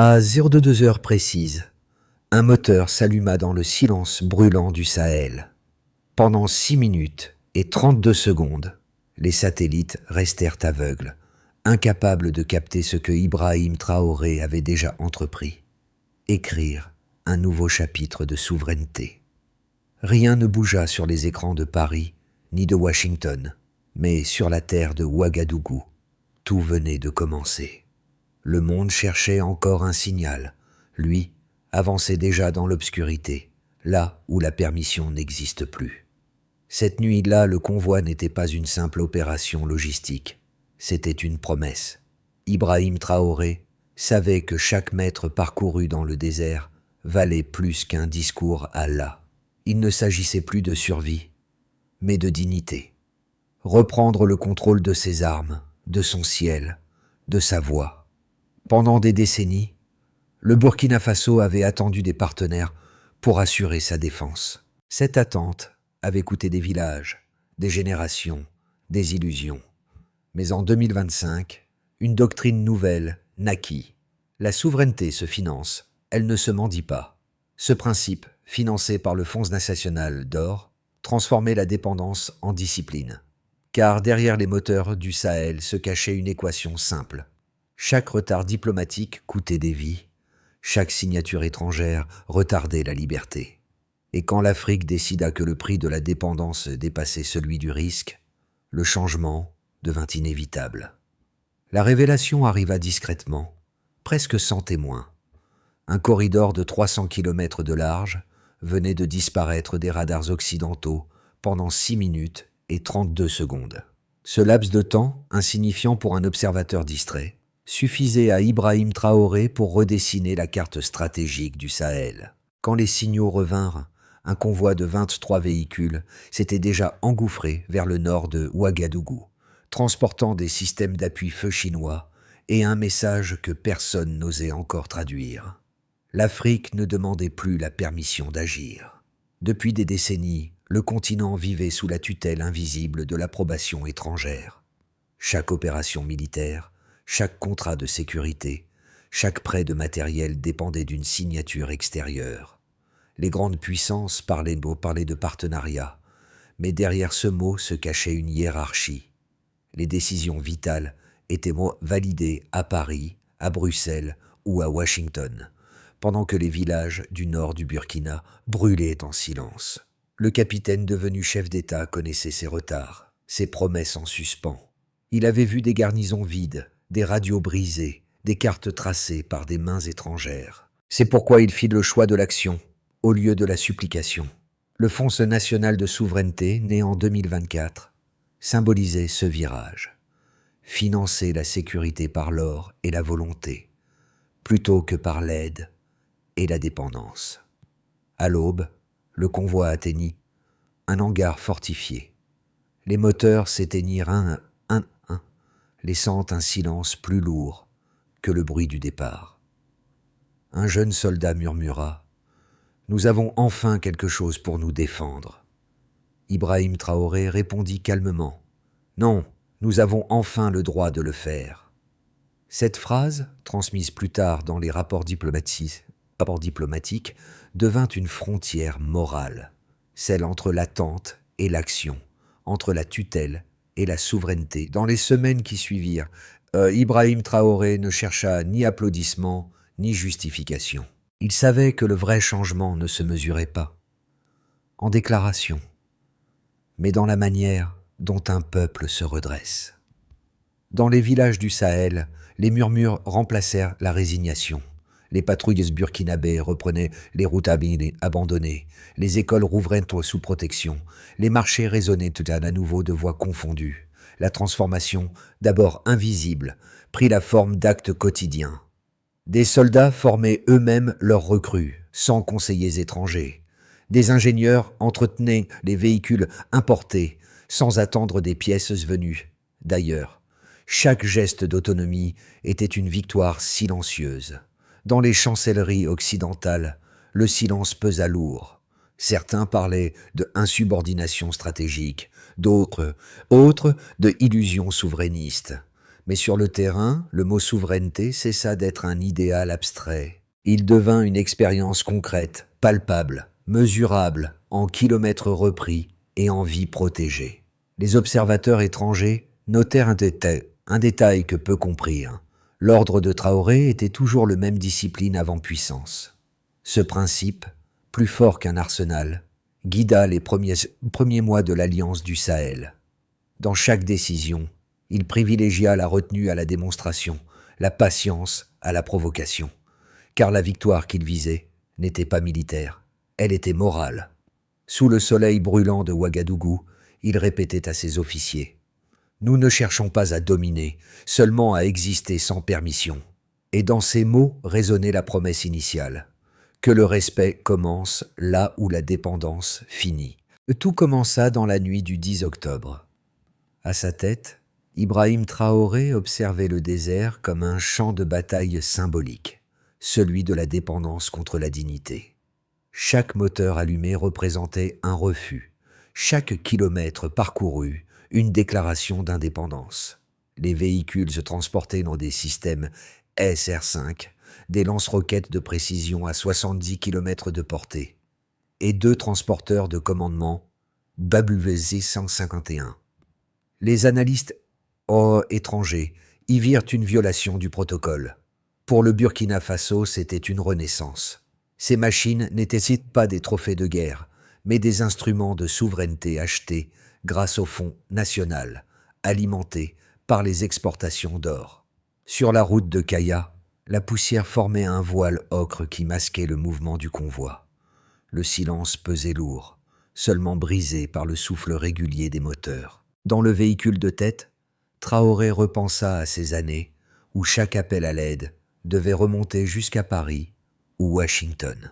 À 02 heures précises, un moteur s'alluma dans le silence brûlant du Sahel. Pendant 6 minutes et 32 secondes, les satellites restèrent aveugles, incapables de capter ce que Ibrahim Traoré avait déjà entrepris. Écrire un nouveau chapitre de souveraineté. Rien ne bougea sur les écrans de Paris ni de Washington, mais sur la terre de Ouagadougou, tout venait de commencer. Le monde cherchait encore un signal. Lui avançait déjà dans l'obscurité, là où la permission n'existe plus. Cette nuit-là, le convoi n'était pas une simple opération logistique. C'était une promesse. Ibrahim Traoré savait que chaque mètre parcouru dans le désert valait plus qu'un discours à Allah. Il ne s'agissait plus de survie, mais de dignité. Reprendre le contrôle de ses armes, de son ciel, de sa voix. Pendant des décennies, le Burkina Faso avait attendu des partenaires pour assurer sa défense. Cette attente avait coûté des villages, des générations, des illusions. Mais en 2025, une doctrine nouvelle naquit. La souveraineté se finance, elle ne se mendie pas. Ce principe, financé par le Fonds national d'or, transformait la dépendance en discipline. Car derrière les moteurs du Sahel se cachait une équation simple. Chaque retard diplomatique coûtait des vies, chaque signature étrangère retardait la liberté. Et quand l'Afrique décida que le prix de la dépendance dépassait celui du risque, le changement devint inévitable. La révélation arriva discrètement, presque sans témoin. Un corridor de 300 km de large venait de disparaître des radars occidentaux pendant 6 minutes et 32 secondes. Ce laps de temps, insignifiant pour un observateur distrait, suffisait à Ibrahim Traoré pour redessiner la carte stratégique du Sahel. Quand les signaux revinrent, un convoi de 23 véhicules s'était déjà engouffré vers le nord de Ouagadougou, transportant des systèmes d'appui-feu chinois et un message que personne n'osait encore traduire. L'Afrique ne demandait plus la permission d'agir. Depuis des décennies, le continent vivait sous la tutelle invisible de l'approbation étrangère. Chaque opération militaire, chaque contrat de sécurité, chaque prêt de matériel dépendait d'une signature extérieure. Les grandes puissances parlaient de partenariat, mais derrière ce mot se cachait une hiérarchie. Les décisions vitales étaient validées à Paris, à Bruxelles ou à Washington, pendant que les villages du nord du Burkina brûlaient en silence. Le capitaine devenu chef d'État connaissait ses retards, ses promesses en suspens. Il avait vu des garnisons vides, des radios brisées, des cartes tracées par des mains étrangères. C'est pourquoi il fit le choix de l'action, au lieu de la supplication. Le Fonds national de souveraineté, né en 2024, symbolisait ce virage. Financer la sécurité par l'or et la volonté, plutôt que par l'aide et la dépendance. À l'aube, le convoi atteignit un hangar fortifié. Les moteurs s'éteignirent un, laissant un silence plus lourd que le bruit du départ. Un jeune soldat murmura « Nous avons enfin quelque chose pour nous défendre ». Ibrahim Traoré répondit calmement « Non, nous avons enfin le droit de le faire ». Cette phrase, transmise plus tard dans les rapports diplomatiques, devint une frontière morale, celle entre l'attente et l'action, entre la tutelle et la souveraineté. Dans les semaines qui suivirent, Ibrahim Traoré ne chercha ni applaudissements ni justification. Il savait que le vrai changement ne se mesurait pas en déclaration, mais dans la manière dont un peuple se redresse. Dans les villages du Sahel, les murmures remplacèrent la résignation. Les patrouilles burkinabées reprenaient les routes abandonnées, les écoles rouvraient sous protection, les marchés résonnaient tout à nouveau de voix confondues. La transformation, d'abord invisible, prit la forme d'actes quotidiens. Des soldats formaient eux-mêmes leurs recrues, sans conseillers étrangers. Des ingénieurs entretenaient les véhicules importés, sans attendre des pièces venues d'ailleurs. Chaque geste d'autonomie était une victoire silencieuse. Dans les chancelleries occidentales, le silence pesa lourd. Certains parlaient de insubordination stratégique, d'autres de illusions souverainistes. Mais sur le terrain, le mot souveraineté cessa d'être un idéal abstrait. Il devint une expérience concrète, palpable, mesurable, en kilomètres repris et en vies protégées. Les observateurs étrangers notèrent un détail que peu comprirent. L'ordre de Traoré était toujours le même discipline avant puissance. Ce principe, plus fort qu'un arsenal, guida les premiers mois de l'Alliance du Sahel. Dans chaque décision, il privilégia la retenue à la démonstration, la patience à la provocation. Car la victoire qu'il visait n'était pas militaire, elle était morale. Sous le soleil brûlant de Ouagadougou, il répétait à ses officiers « Nous ne cherchons pas à dominer, seulement à exister sans permission. » Et dans ces mots résonnait la promesse initiale « Que le respect commence là où la dépendance finit. » Tout commença dans la nuit du 10 octobre. À sa tête, Ibrahim Traoré observait le désert comme un champ de bataille symbolique, celui de la dépendance contre la dignité. Chaque moteur allumé représentait un refus, chaque kilomètre parcouru, une déclaration d'indépendance. Les véhicules se transportaient dans des systèmes SR5, des lance-roquettes de précision à 70 km de portée, et 2 transporteurs de commandement WZ-151. Les analystes étrangers y virent une violation du protocole. Pour le Burkina Faso, c'était une renaissance. Ces machines n'étaient pas des trophées de guerre, mais des instruments de souveraineté achetés grâce au Fonds national, alimentés par les exportations d'or. Sur la route de Kaya, la poussière formait un voile ocre qui masquait le mouvement du convoi. Le silence pesait lourd, seulement brisé par le souffle régulier des moteurs. Dans le véhicule de tête, Traoré repensa à ces années où chaque appel à l'aide devait remonter jusqu'à Paris ou Washington.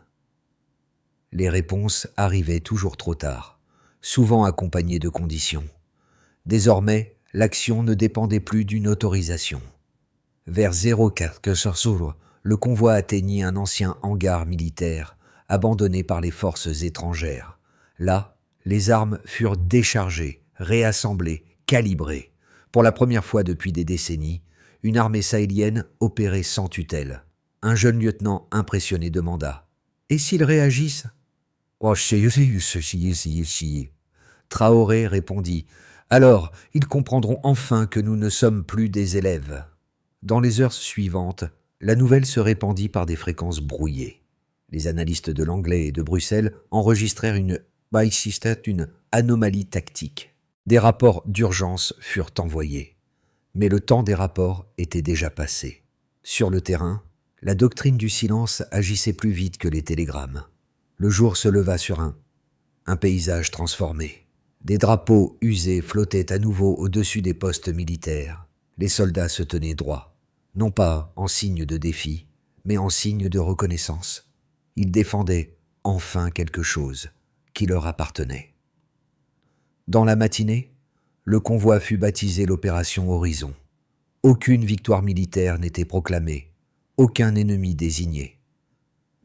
Les réponses arrivaient toujours trop tard, souvent accompagnées de conditions. Désormais, l'action ne dépendait plus d'une autorisation. Vers 04 le convoi atteignit un ancien hangar militaire abandonné par les forces étrangères. Là, les armes furent déchargées, réassemblées, calibrées. Pour la première fois depuis des décennies, une armée sahélienne opérait sans tutelle. Un jeune lieutenant impressionné demanda « Et s'ils réagissent ?» Traoré répondit « Alors, ils comprendront enfin que nous ne sommes plus des élèves. » Dans les heures suivantes, la nouvelle se répandit par des fréquences brouillées. Les analystes de l'anglais et de Bruxelles enregistrèrent une anomalie tactique. Des rapports d'urgence furent envoyés. Mais le temps des rapports était déjà passé. Sur le terrain, la doctrine du silence agissait plus vite que les télégrammes. Le jour se leva sur un paysage transformé. Des drapeaux usés flottaient à nouveau au-dessus des postes militaires. Les soldats se tenaient droits, non pas en signe de défi, mais en signe de reconnaissance. Ils défendaient enfin quelque chose qui leur appartenait. Dans la matinée, le convoi fut baptisé l'opération Horizon. Aucune victoire militaire n'était proclamée, aucun ennemi désigné.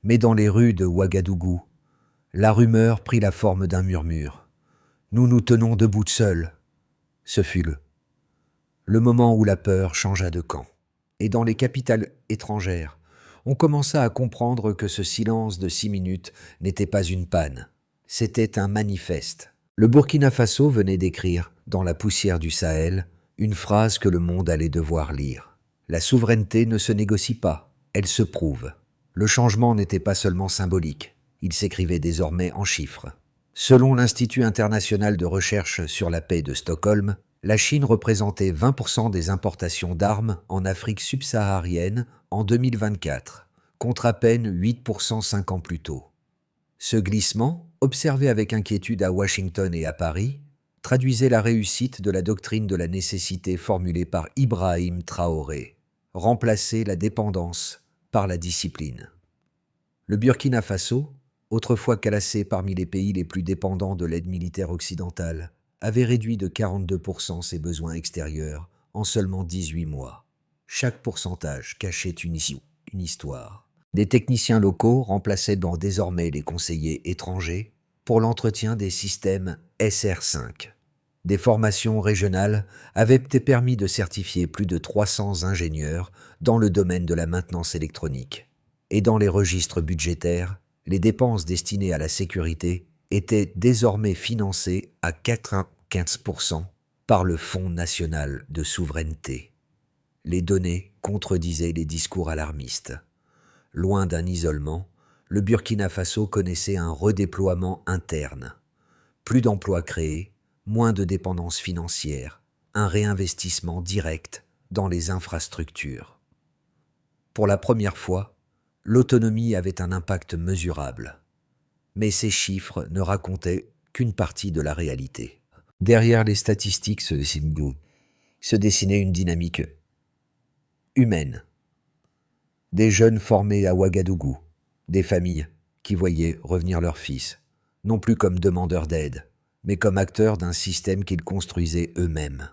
Mais dans les rues de Ouagadougou, la rumeur prit la forme d'un murmure. « Nous nous tenons debout seuls !» Ce fut le moment où la peur changea de camp. Et dans les capitales étrangères, on commença à comprendre que ce silence de 6 minutes n'était pas une panne. C'était un manifeste. Le Burkina Faso venait d'écrire, dans la poussière du Sahel, une phrase que le monde allait devoir lire. La souveraineté ne se négocie pas, elle se prouve. Le changement n'était pas seulement symbolique, il s'écrivait désormais en chiffres. Selon l'Institut international de recherche sur la paix de Stockholm, la Chine représentait 20% des importations d'armes en Afrique subsaharienne en 2024, contre à peine 8% 5 ans plus tôt. Ce glissement, observé avec inquiétude à Washington et à Paris, traduisait la réussite de la doctrine de la nécessité formulée par Ibrahim Traoré, remplacer la dépendance par la discipline. Le Burkina Faso, autrefois classé parmi les pays les plus dépendants de l'aide militaire occidentale, avait réduit de 42% ses besoins extérieurs en seulement 18 mois. Chaque pourcentage cachait une histoire. Des techniciens locaux remplaçaient désormais les conseillers étrangers pour l'entretien des systèmes SR5. Des formations régionales avaient permis de certifier plus de 300 ingénieurs dans le domaine de la maintenance électronique. Et dans les registres budgétaires, les dépenses destinées à la sécurité étaient désormais financées à 95% par le Fonds national de souveraineté. Les données contredisaient les discours alarmistes. Loin d'un isolement, le Burkina Faso connaissait un redéploiement interne. Plus d'emplois créés, moins de dépendance financière, un réinvestissement direct dans les infrastructures. Pour la première fois, l'autonomie avait un impact mesurable. Mais ces chiffres ne racontaient qu'une partie de la réalité. Derrière les statistiques se dessinait une dynamique humaine. Des jeunes formés à Ouagadougou, des familles qui voyaient revenir leurs fils, non plus comme demandeurs d'aide, mais comme acteurs d'un système qu'ils construisaient eux-mêmes.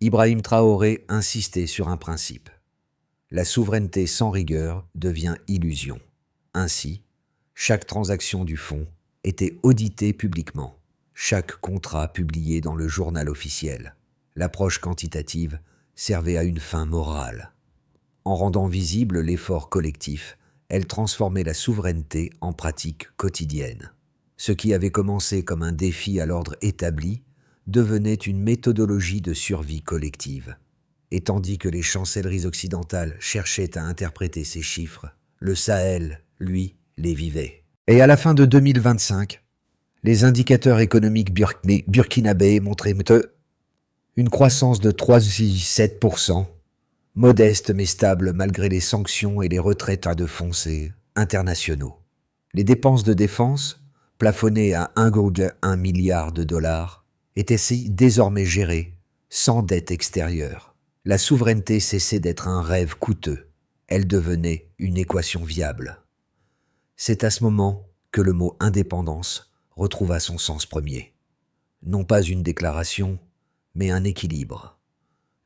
Ibrahim Traoré insistait sur un principe. La souveraineté sans rigueur devient illusion. Ainsi, chaque transaction du fonds était auditée publiquement, chaque contrat publié dans le journal officiel. L'approche quantitative servait à une fin morale. En rendant visible l'effort collectif, elle transformait la souveraineté en pratique quotidienne. Ce qui avait commencé comme un défi à l'ordre établi devenait une méthodologie de survie collective. Et tandis que les chancelleries occidentales cherchaient à interpréter ces chiffres, le Sahel, lui, les vivait. Et à la fin de 2025, les indicateurs économiques burkinabés montraient une croissance de 3,7%, modeste mais stable malgré les sanctions et les retraites de fonds internationaux. Les dépenses de défense, plafonnées à 1,1 milliard de dollars, étaient désormais gérées sans dette extérieure. La souveraineté cessait d'être un rêve coûteux. Elle devenait une équation viable. C'est à ce moment que le mot indépendance retrouva son sens premier. Non pas une déclaration, mais un équilibre.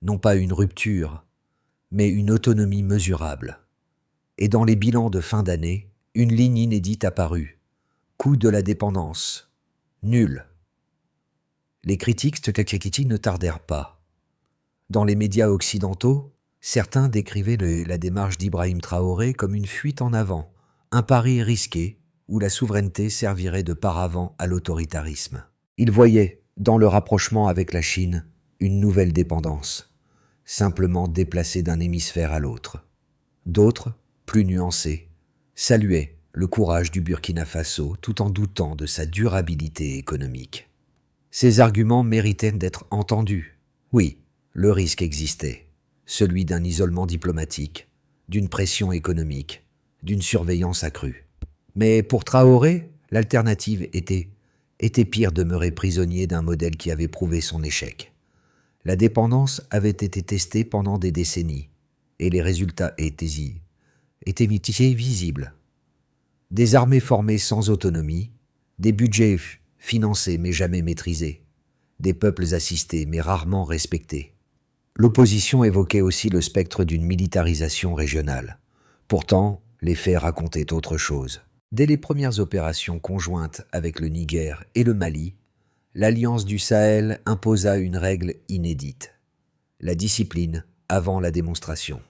Non pas une rupture, mais une autonomie mesurable. Et dans les bilans de fin d'année, une ligne inédite apparut. Coût de la dépendance. Nul. Les critiques ne tardèrent pas. Dans les médias occidentaux, certains décrivaient la démarche d'Ibrahim Traoré comme une fuite en avant, un pari risqué où la souveraineté servirait de paravent à l'autoritarisme. Ils voyaient, dans le rapprochement avec la Chine, une nouvelle dépendance, simplement déplacée d'un hémisphère à l'autre. D'autres, plus nuancés, saluaient le courage du Burkina Faso tout en doutant de sa durabilité économique. Ces arguments méritaient d'être entendus. Oui, le risque existait, celui d'un isolement diplomatique, d'une pression économique, d'une surveillance accrue. Mais pour Traoré, l'alternative était pire, demeurer prisonnier d'un modèle qui avait prouvé son échec. La dépendance avait été testée pendant des décennies, et les résultats étaient visibles. Des armées formées sans autonomie, des budgets financés mais jamais maîtrisés, des peuples assistés mais rarement respectés. L'opposition évoquait aussi le spectre d'une militarisation régionale. Pourtant, les faits racontaient autre chose. Dès les premières opérations conjointes avec le Niger et le Mali, l'Alliance du Sahel imposa une règle inédite. La discipline avant la démonstration.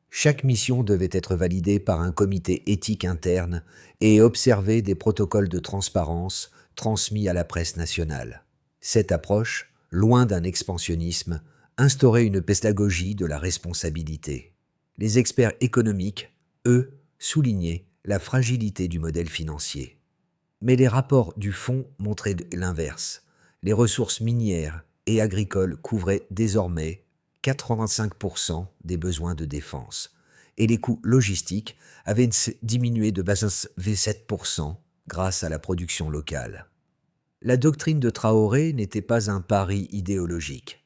Chaque mission devait être validée par un comité éthique interne et observer des protocoles de transparence transmis à la presse nationale. Cette approche, loin d'un expansionnisme, instaurait une pédagogie de la responsabilité. Les experts économiques, eux, soulignaient la fragilité du modèle financier. Mais les rapports du fonds montraient l'inverse. Les ressources minières et agricoles couvraient désormais 85% des besoins de défense, et les coûts logistiques avaient diminué de 7% grâce à la production locale. La doctrine de Traoré n'était pas un pari idéologique.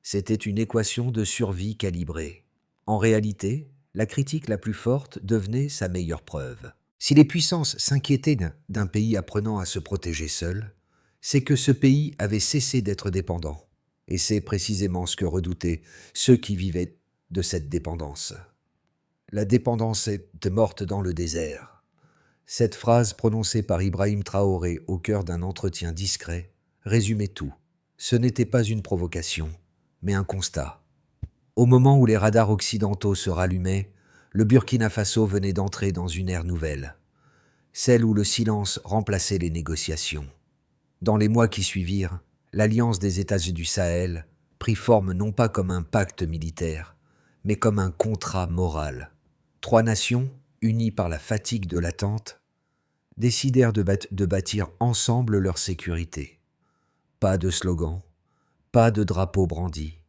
C'était une équation de survie calibrée. En réalité, la critique la plus forte devenait sa meilleure preuve. Si les puissances s'inquiétaient d'un pays apprenant à se protéger seul, c'est que ce pays avait cessé d'être dépendant. Et c'est précisément ce que redoutaient ceux qui vivaient de cette dépendance. La dépendance est morte dans le désert. Cette phrase prononcée par Ibrahim Traoré au cœur d'un entretien discret résumait tout. Ce n'était pas une provocation, mais un constat. Au moment où les radars occidentaux se rallumaient, le Burkina Faso venait d'entrer dans une ère nouvelle, celle où le silence remplaçait les négociations. Dans les mois qui suivirent, l'Alliance des États du Sahel prit forme non pas comme un pacte militaire, mais comme un contrat moral. 3 nations, unies par la fatigue de l'attente, décidèrent de bâtir ensemble leur sécurité. Pas de slogan, pas de drapeau brandi,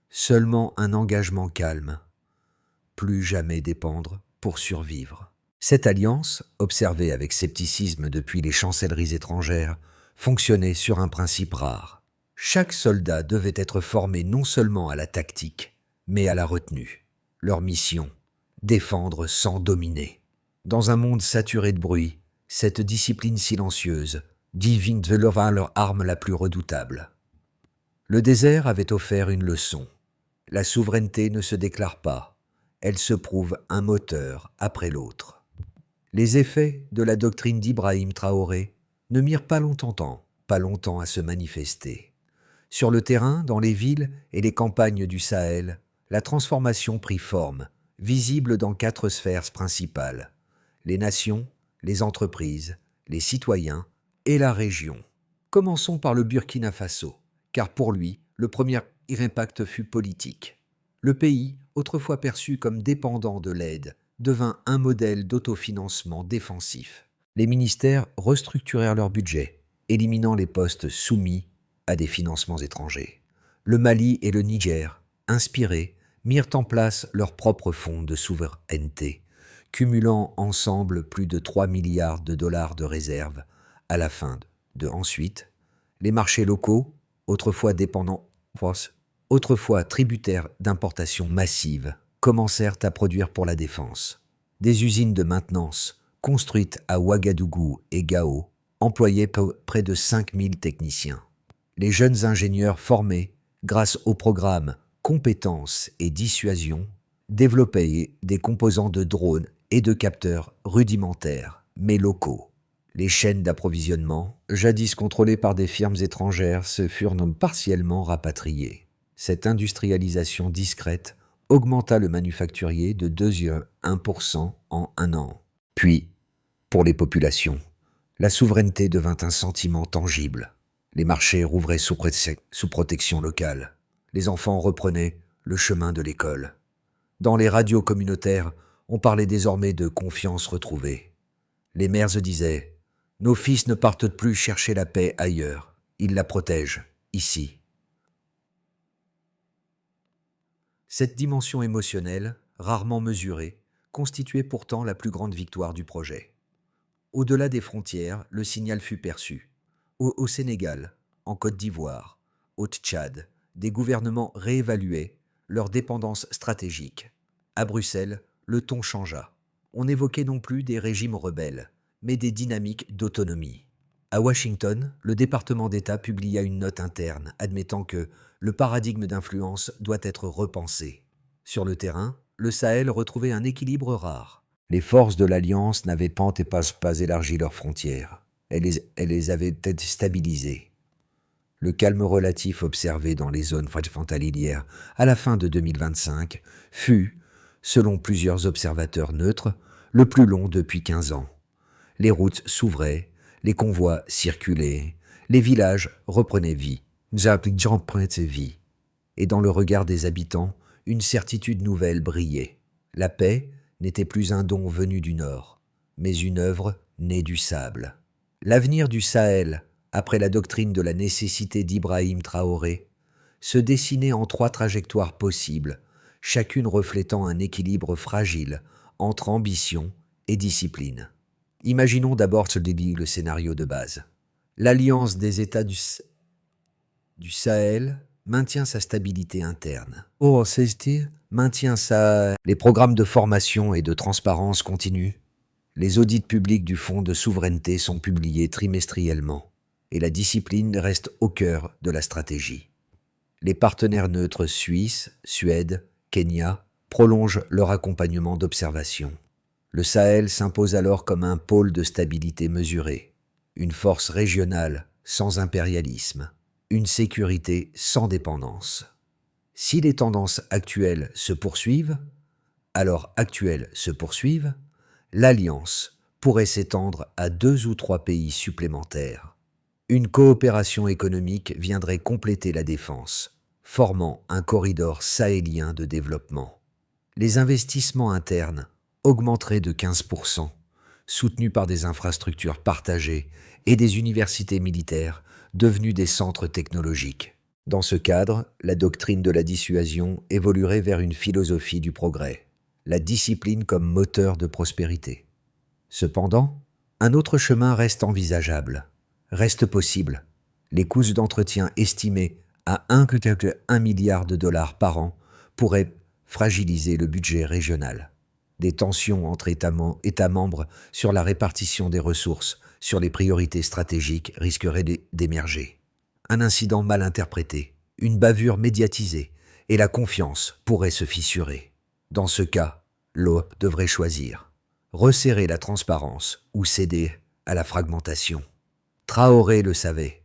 seulement un engagement calme. Plus jamais dépendre pour survivre. Cette alliance, observée avec scepticisme depuis les chancelleries étrangères, fonctionnait sur un principe rare. Chaque soldat devait être formé non seulement à la tactique, mais à la retenue. Leur mission, défendre sans dominer. Dans un monde saturé de bruit, cette discipline silencieuse devint leur arme la plus redoutable. Le désert avait offert une leçon. La souveraineté ne se déclare pas, elle se prouve un moteur après l'autre. Les effets de la doctrine d'Ibrahim Traoré ne mirent pas longtemps à se manifester. Sur le terrain, dans les villes et les campagnes du Sahel, la transformation prit forme, visible dans 4 sphères principales: les nations, les entreprises, les citoyens et la région. Commençons par le Burkina Faso, car pour lui, le premier impact fut politique. Le pays, autrefois perçu comme dépendant de l'aide, devint un modèle d'autofinancement défensif. Les ministères restructurèrent leur budget, éliminant les postes soumis à des financements étrangers. Le Mali et le Niger, inspirés, mirent en place leurs propres fonds de souveraineté, cumulant ensemble plus de 3 milliards de dollars de réserves à la fin Ensuite, les marchés locaux, autrefois tributaires d'importations massives, commencèrent à produire pour la défense. Des usines de maintenance, construites à Ouagadougou et Gao, employaient près de 5000 techniciens. Les jeunes ingénieurs formés, grâce au programme Compétences et Dissuasion, développaient des composants de drones et de capteurs rudimentaires, mais locaux. Les chaînes d'approvisionnement, jadis contrôlées par des firmes étrangères, se furent partiellement rapatriées. Cette industrialisation discrète augmenta le manufacturier de 2,1% en un an. Puis, pour les populations, la souveraineté devint un sentiment tangible. Les marchés rouvraient sous protection locale. Les enfants reprenaient le chemin de l'école. Dans les radios communautaires, on parlait désormais de confiance retrouvée. Les mères se disaient « Nos fils ne partent plus chercher la paix ailleurs, ils la protègent, ici ». Cette dimension émotionnelle, rarement mesurée, constituait pourtant la plus grande victoire du projet. Au-delà des frontières, le signal fut perçu. Au Sénégal, en Côte d'Ivoire, au Tchad, des gouvernements réévaluaient leur dépendance stratégique. À Bruxelles, le ton changea. On n'évoquait non plus des régimes rebelles, mais des dynamiques d'autonomie. À Washington, le département d'État publia une note interne admettant que le paradigme d'influence doit être repensé. Sur le terrain, le Sahel retrouvait un équilibre rare. Les forces de l'Alliance n'avaient pas élargi leurs frontières. Elles les avaient peut-être stabilisées. Le calme relatif observé dans les zones frontalières à la fin de 2025 fut, selon plusieurs observateurs neutres, le plus long depuis 15 ans. Les routes s'ouvraient, les convois circulaient, les villages reprenaient vie. Et dans le regard des habitants, une certitude nouvelle brillait. La paix n'était plus un don venu du Nord, mais une œuvre née du sable. L'avenir du Sahel, après la doctrine de la nécessité d'Ibrahim Traoré, se dessinait en 3 trajectoires possibles, chacune reflétant un équilibre fragile entre ambition et discipline. Imaginons d'abord le scénario de base. L'Alliance des États du Sahel maintient sa stabilité interne. Les programmes de formation et de transparence continuent. Les audits publics du Fonds de souveraineté sont publiés trimestriellement et la discipline reste au cœur de la stratégie. Les partenaires neutres Suisse, Suède, Kenya prolongent leur accompagnement d'observation. Le Sahel s'impose alors comme un pôle de stabilité mesurée, une force régionale sans impérialisme. une sécurité sans dépendance. Si les tendances actuelles se poursuivent, l'alliance pourrait s'étendre à 2 ou 3 pays supplémentaires. Une coopération économique viendrait compléter la défense, formant un corridor sahélien de développement. Les investissements internes augmenteraient de 15%, soutenus par des infrastructures partagées et des universités militaires devenues des centres technologiques. Dans ce cadre, la doctrine de la dissuasion évoluerait vers une philosophie du progrès, la discipline comme moteur de prospérité. Cependant, un autre chemin reste envisageable, reste possible. Les coûts d'entretien estimés à 1,1 milliard de dollars par an pourraient fragiliser le budget régional. Des tensions entre États membres sur la répartition des ressources, sur les priorités stratégiques risqueraient d'émerger. Un incident mal interprété, une bavure médiatisée, et la confiance pourrait se fissurer. Dans ce cas, l'Europe devrait choisir. Resserrer la transparence ou céder à la fragmentation. Traoré le savait.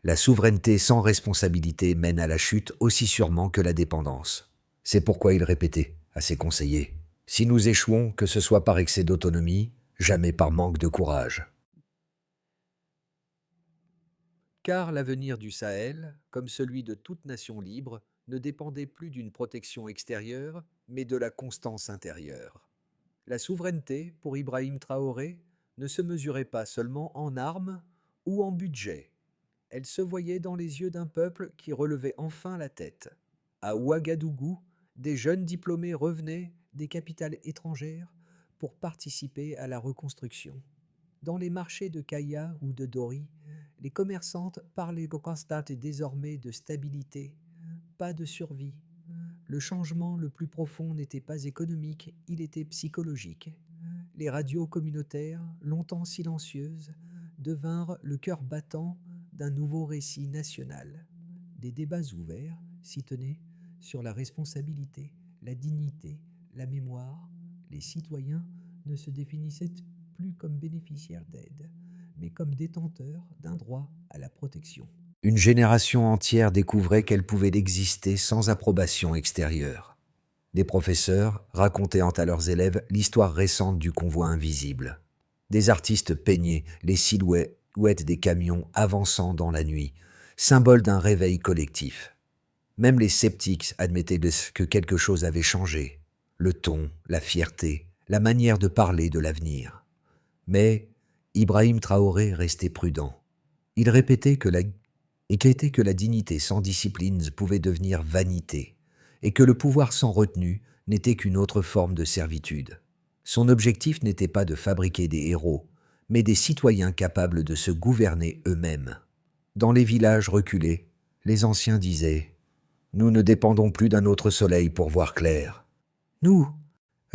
La souveraineté sans responsabilité mène à la chute aussi sûrement que la dépendance. C'est pourquoi il répétait à ses conseillers: si nous échouons, que ce soit par excès d'autonomie, jamais par manque de courage. Car l'avenir du Sahel, comme celui de toute nation libre, ne dépendait plus d'une protection extérieure, mais de la constance intérieure. La souveraineté, pour Ibrahim Traoré, ne se mesurait pas seulement en armes ou en budget. Elle se voyait dans les yeux d'un peuple qui relevait enfin la tête. À Ouagadougou, des jeunes diplômés revenaient des capitales étrangères pour participer à la reconstruction. Dans les marchés de Kaya ou de Dori, les commerçantes constatent désormais de stabilité, pas de survie. Le changement le plus profond n'était pas économique, il était psychologique. Les radios communautaires, longtemps silencieuses, devinrent le cœur battant d'un nouveau récit national. Des débats ouverts s'y tenaient sur la responsabilité, la dignité, la mémoire. Les citoyens ne se définissaient plus comme bénéficiaires d'aide, mais comme détenteurs d'un droit à la protection. Une génération entière découvrait qu'elle pouvait exister sans approbation extérieure. Des professeurs racontaient à leurs élèves l'histoire récente du convoi invisible. Des artistes peignaient les silhouettes des camions avançant dans la nuit, symbole d'un réveil collectif. Même les sceptiques admettaient que quelque chose avait changé, le ton, la fierté, la manière de parler de l'avenir. Mais Ibrahim Traoré restait prudent. Il répétait que la dignité sans discipline pouvait devenir vanité, et que le pouvoir sans retenue n'était qu'une autre forme de servitude. Son objectif n'était pas de fabriquer des héros, mais des citoyens capables de se gouverner eux-mêmes. Dans les villages reculés, les anciens disaient « Nous ne dépendons plus d'un autre soleil pour voir clair. » Nous.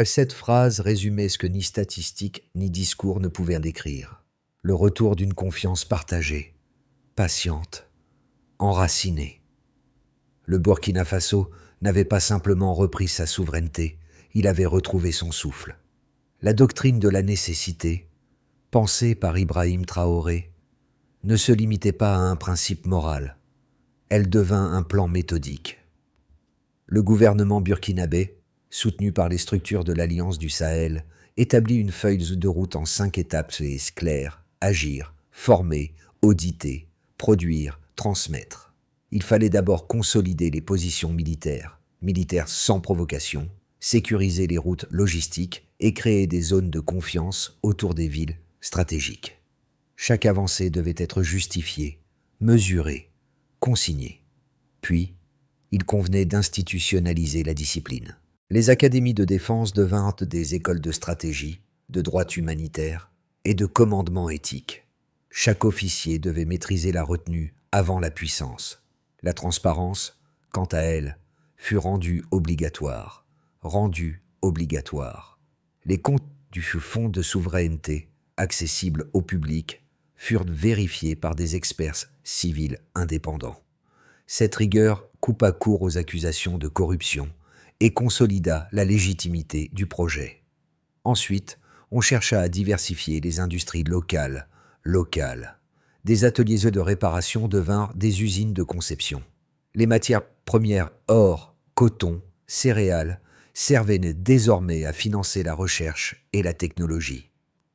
Cette phrase résumait ce que ni statistiques ni discours ne pouvaient décrire. Le retour d'une confiance partagée, patiente, enracinée. Le Burkina Faso n'avait pas simplement repris sa souveraineté, il avait retrouvé son souffle. La doctrine de la nécessité, pensée par Ibrahim Traoré, ne se limitait pas à un principe moral. Elle devint un plan méthodique. Le gouvernement burkinabé, soutenu par les structures de l'Alliance du Sahel, établit une feuille de route en 5 étapes claires: agir, former, auditer, produire, transmettre. Il fallait d'abord consolider les positions militaires sans provocation, sécuriser les routes logistiques et créer des zones de confiance autour des villes stratégiques. Chaque avancée devait être justifiée, mesurée, consignée. Puis, il convenait d'institutionnaliser la discipline. Les académies de défense devinrent des écoles de stratégie, de droit humanitaire et de commandement éthique. Chaque officier devait maîtriser la retenue avant la puissance. La transparence, quant à elle, fut rendue obligatoire. Les comptes du fonds de souveraineté, accessibles au public, furent vérifiés par des experts civils indépendants. Cette rigueur coupa court aux accusations de corruption et consolida la légitimité du projet. Ensuite, on chercha à diversifier les industries locales. Des ateliers de réparation devinrent des usines de conception. Les matières premières or, coton, céréales servaient désormais à financer la recherche et la technologie.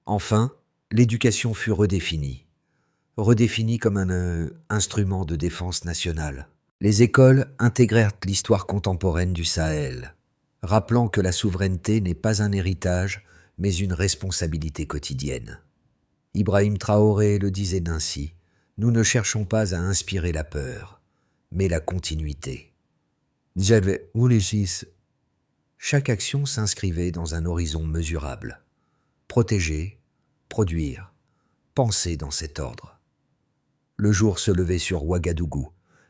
Enfin, l'éducation fut redéfinie comme un instrument de défense nationale. Les écoles intégrèrent l'histoire contemporaine du Sahel, rappelant que la souveraineté n'est pas un héritage, mais une responsabilité quotidienne. Ibrahim Traoré le disait ainsi, « Nous ne cherchons pas à inspirer la peur, mais la continuité. » Chaque action s'inscrivait dans un horizon mesurable. Protéger, produire, penser dans cet ordre. Le jour se levait sur Ouagadougou,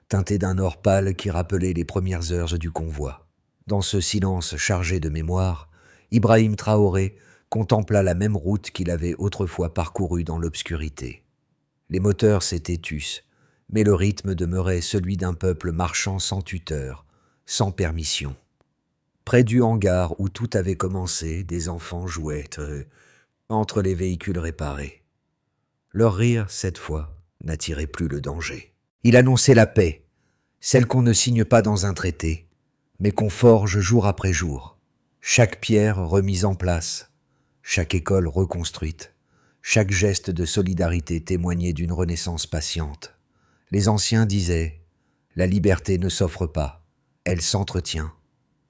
teinté d'un or pâle qui rappelait les premières heures du convoi. Dans ce silence chargé de mémoire, Ibrahim Traoré contempla la même route qu'il avait autrefois parcourue dans l'obscurité. Les moteurs s'étaient tus, mais le rythme demeurait celui d'un peuple marchant sans tuteur, sans permission. Près du hangar où tout avait commencé, des enfants jouaient entre les véhicules réparés. Leur rire, cette fois, n'attirait plus le danger. Il annonçait la paix, celle qu'on ne signe pas dans un traité, mais qu'on forge jour après jour. Chaque pierre remise en place, chaque école reconstruite, chaque geste de solidarité témoignait d'une renaissance patiente. Les anciens disaient « La liberté ne s'offre pas, elle s'entretient ».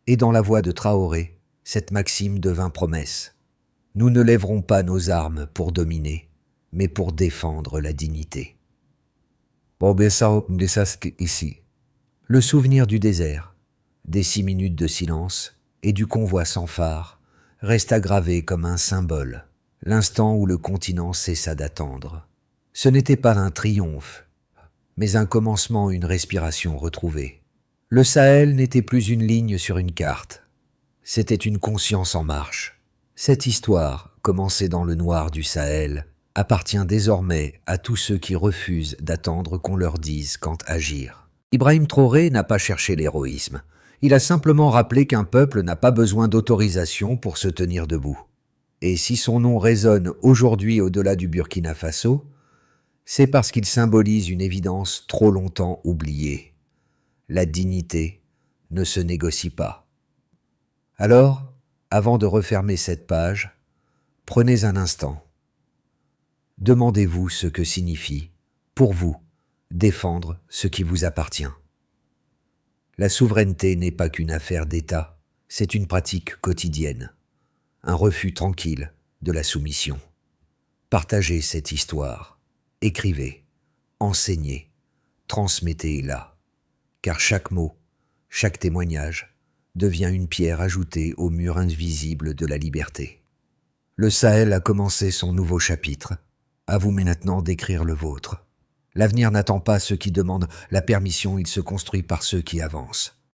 Et dans la voix de Traoré, cette maxime devint promesse. Nous ne lèverons pas nos armes pour dominer, mais pour défendre la dignité. Ici. Le souvenir du désert, des 6 minutes de silence et du convoi sans phare resta gravé comme un symbole, l'instant où le continent cessa d'attendre. Ce n'était pas un triomphe, mais un commencement, une respiration retrouvée. Le Sahel n'était plus une ligne sur une carte, c'était une conscience en marche. Cette histoire, commencée dans le noir du Sahel, appartient désormais à tous ceux qui refusent d'attendre qu'on leur dise quand agir. Ibrahim Traoré n'a pas cherché l'héroïsme. Il a simplement rappelé qu'un peuple n'a pas besoin d'autorisation pour se tenir debout. Et si son nom résonne aujourd'hui au-delà du Burkina Faso, c'est parce qu'il symbolise une évidence trop longtemps oubliée. La dignité ne se négocie pas. Alors, avant de refermer cette page, prenez un instant. Demandez-vous ce que signifie, pour vous, défendre ce qui vous appartient. La souveraineté n'est pas qu'une affaire d'État, c'est une pratique quotidienne, un refus tranquille de la soumission. Partagez cette histoire, écrivez, enseignez, transmettez-la, car chaque mot, chaque témoignage devient une pierre ajoutée au mur invisible de la liberté. Le Sahel a commencé son nouveau chapitre. À vous maintenant d'écrire le vôtre. L'avenir n'attend pas ceux qui demandent la permission, il se construit par ceux qui avancent.